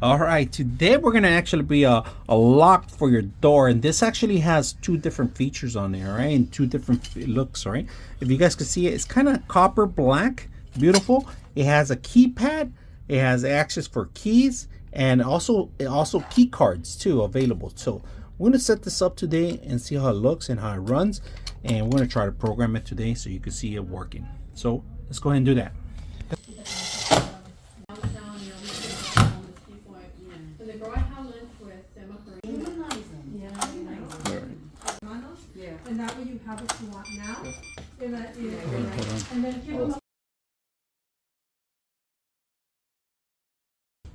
All right, today we're gonna actually be a lock for your door, and this actually has two different features on there, right? And two different looks, right? If you guys can see it, it's kind of copper black, beautiful. It has a keypad, it has access for keys, and also key cards too available. So we're gonna set this up today and see how it looks and how it runs, and we're gonna try to program it today so you can see it working. So let's go ahead and do that. And that way you have what you want now. And then give them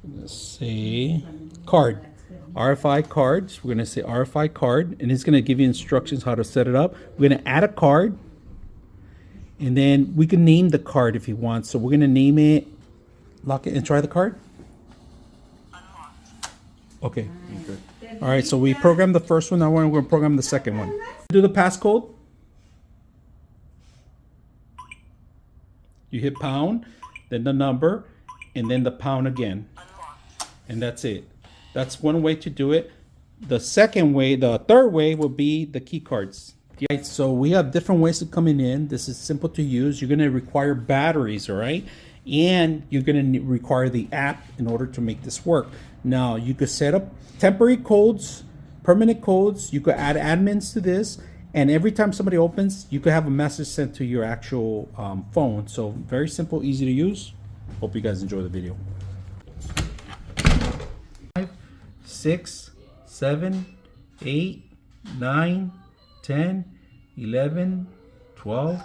Let's say card, RFI cards. We're gonna say RFI card, and it's gonna give you instructions how to set it up. We're gonna add a card, and then we can name the card if you want. So we're gonna name it, lock it, and try the card. Okay. All right, so we programmed the first one. Now we're going to program the second one. Do the passcode. You hit pound, then the number, and then the pound again. And that's it. That's one way to do it. The second way, the third way will be the key cards. Right, so we have different ways of coming in. This is simple to use. You're going to require batteries, all right? And you're going to require the app in order to make this work. Now, you could set up temporary codes, permanent codes. You could add admins to this. And every time somebody opens, you could have a message sent to your actual phone. So very simple, easy to use. Hope you guys enjoy the video. 5, 6, 7, 8, 9, 10, 11, 12,